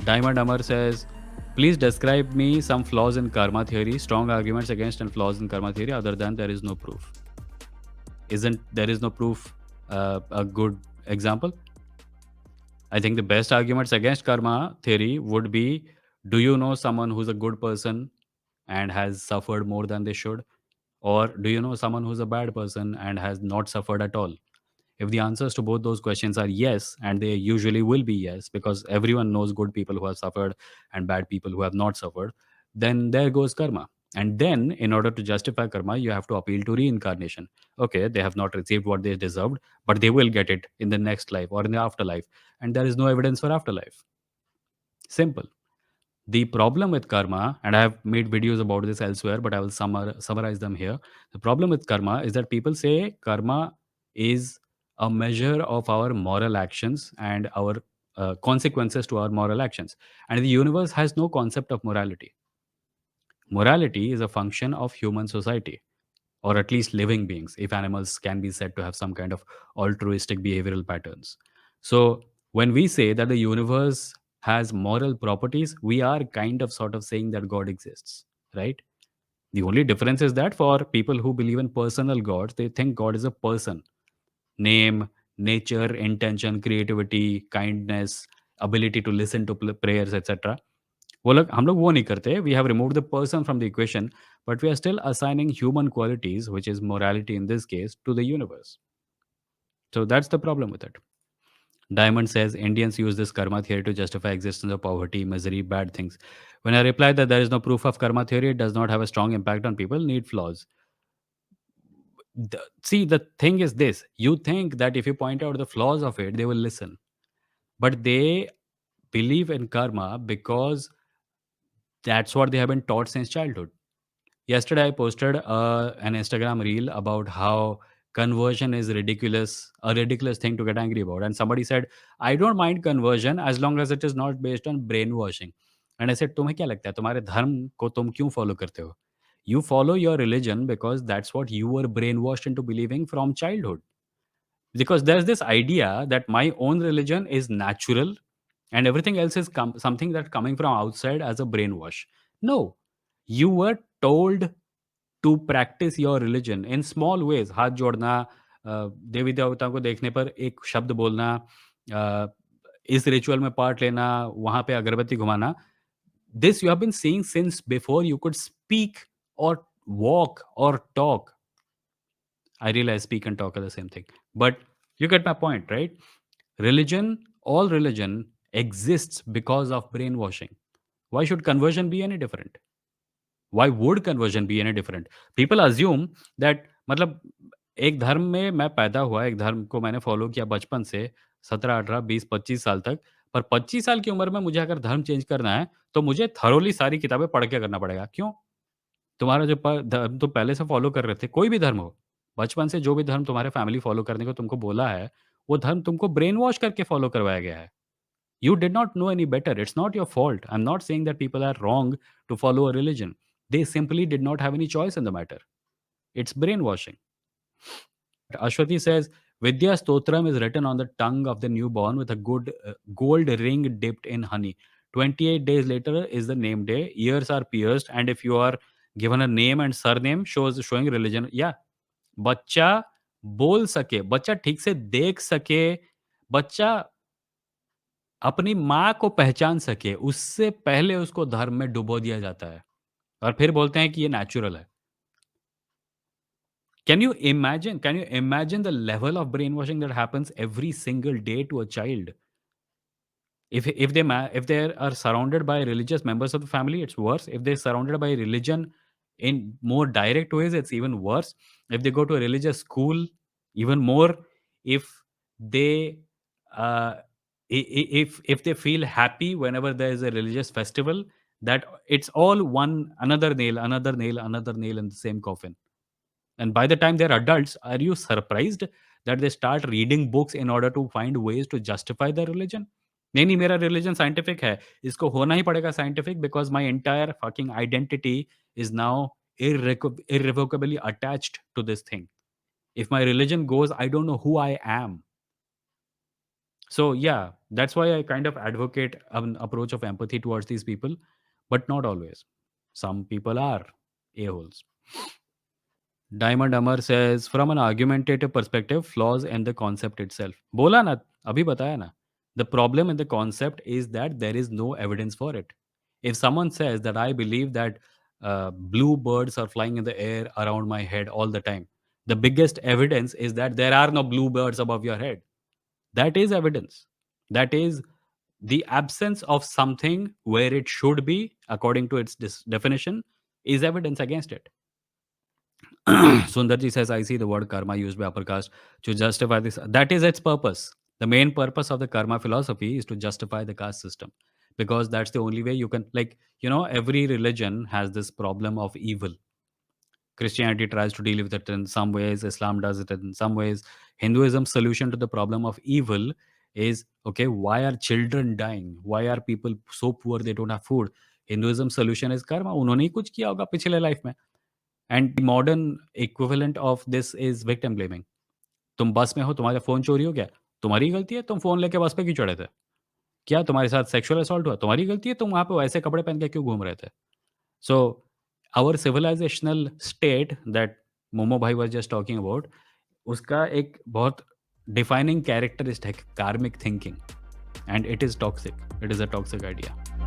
Diamond Amar says, please describe me some flaws in karma theory, strong arguments against and flaws in karma theory, other than there is no proof. Isn't there is no proof a good example? I think the best arguments against karma theory would be, do you know someone who's a good person and has suffered more than they should? Or do you know someone who's a bad person and has not suffered at all? If the answers to both those questions are yes, and they usually will be yes, because everyone knows good people who have suffered and bad people who have not suffered, then there goes karma. And then, in order to justify karma, you have to appeal to reincarnation. Okay, they have not received what they deserved, but they will get it in the next life or in the afterlife. And there is no evidence for afterlife. Simple. The problem with karma, and I have made videos about this elsewhere, but I will summarize them here. The problem with karma is that people say karma is a measure of our moral actions and our consequences to our moral actions. And the universe has no concept of morality. Morality is a function of human society, or at least living beings, if animals can be said to have some kind of altruistic behavioral patterns. So, when we say that the universe has moral properties, we are kind of sort of saying that God exists, right? The only difference is that for people who believe in personal gods, they think God is a person. Name, nature, intention, creativity, kindness, ability to listen to prayers, etc. वो लोग हम लोग वो नहीं करते. We have removed the person from the equation, but we are still assigning human qualities, which is morality in this case, to the universe. So that's the problem with it. Diamond says Indians use this karma theory to justify existence of poverty, misery, bad things. When I reply that there is no proof of karma theory, it does not have a strong impact on people, need flaws. See, the thing is this: you think that if you point out the flaws of it, they will listen, but they believe in karma because that's what they have been taught since childhood. Yesterday, I posted an Instagram reel about how conversion is ridiculous, a ridiculous thing to get angry about. And somebody said, I don't mind conversion as long as it is not based on brainwashing. And I said, तुम्हें क्या लगता है तुम्हारे धर्म को तुम क्यों follow करते हो? You follow your religion because that's what you were brainwashed into believing from childhood. Because there's this idea that my own religion is natural and everything else is something that coming from outside as a brainwash. No, you were told to practise your religion in small ways हाथ जोड़ना देवी देवताओं को देखने पर एक शब्द बोलना अ, इस रिचुअल में पार्ट लेना वहां पे अगरबत्ती घुमाना this you have been seeing since before you could speak और वॉक और talk I realize speak and talk are the same thing. But you get my point, right? Religion, all religion exists because of brainwashing. Why should conversion be any different? Why would conversion be any different? People assume that मतलब एक धर्म में मैं पैदा हुआ, एक धर्म को मैंने फ़ॉलो किया बचपन से 17, 18, 20, 25 साल तक। पर 25 साल की उम्र में मुझे अगर धर्म चेंज करना है, तो मुझे थोरोली सारी किताबें पढ़ के करना पड़ेगा। क्यों? तुम्हारा जो धर्म तुम पहले से फ़ॉलो कर रहे थे, कोई भी धर्म हो, बचपन से जो भी धर्म तुम्हारे फैमिली फ़ॉलो करने को तुमको बोला है, वो धर्म तुमको ब्रेन वॉश करके फ़ॉलो करवाया गया है। You did not know any better. It's not your fault. I'm not saying that people are wrong to follow a religion. They simply did not have any choice in the matter. It's brainwashing. Ashwati says, Vidya Stotram is written on the tongue of the newborn with a good gold ring dipped in honey. 28 days later is the name day. Ears are pierced, and if you are given a name and surname showing religion, yeah, बच्चा बोल सके, बच्चा ठीक से देख सके, बच्चा अपनी माँ को पहचान सके, उससे पहले उसको धर्म में डुबो दिया जाता है और फिर बोलते हैं कि ये नेचुरल है। Can you imagine the level of brainwashing that happens every single day to a child? If they are surrounded by religious members of the family, it's worse. If they're surrounded by religion in more direct ways, it's even worse. If they go to a religious school, even more. If they uh, if they feel happy whenever there is a religious festival, that it's all one another nail, another nail, another nail in the same coffin. And by the time they're adults, are you surprised that they start reading books in order to find ways to justify their religion? नहीं नहीं मेरा religion scientific है इसको होना ही पड़ेगा scientific because my entire fucking identity is now irrevocably attached to this thing. If my religion goes, I don't know who I am. So yeah, that's why I kind of advocate an approach of empathy towards these people, but not always. Some people are a-holes. Diamond Amar says, from an argumentative perspective, flaws in the concept itself. बोला ना, अभी बताया ना. The problem in the concept is that there is no evidence for it. If someone says that I believe that blue birds are flying in the air around my head all the time, the biggest evidence is that there are no blue birds above your head. That is evidence. That is the absence of something where it should be, according to its definition, is evidence against it. Sundarji says, I see the word karma used by upper caste to justify this. That is its purpose. The main purpose of the karma philosophy is to justify the caste system, because that's the only way you can, like, every religion has this problem of evil. Christianity tries to deal with it in some ways, Islam does it in some ways. Hinduism's solution to the problem of evil is, okay, why are children dying? Why are people so poor they don't have food? Hinduism's solution is karma. उन्होंने ही कुछ किया होगा पिछले life में. And the modern equivalent of this is victim blaming. तुम बस में हो, तुम्हारा फ़ोन चोरी हो गया, तुम्हारी गलती है, तुम फ़ोन लेके बस पे क्यों चढ़े थे? क्या तुम्हारे साथ सेक्सुअल असॉल्ट हुआ? तुम्हारी गलती है, तुम वहाँ पे वैसे कपड़े पहन के क्यों घूम रहे थे? So, our civilizational state that momo भाई वाज़ जस्ट टॉकिंग अबाउट, उसका एक बहुत डिफाइनिंग कैरेक्टरिस्टिक है कार्मिक thinking, and it is toxic. It is a toxic idea.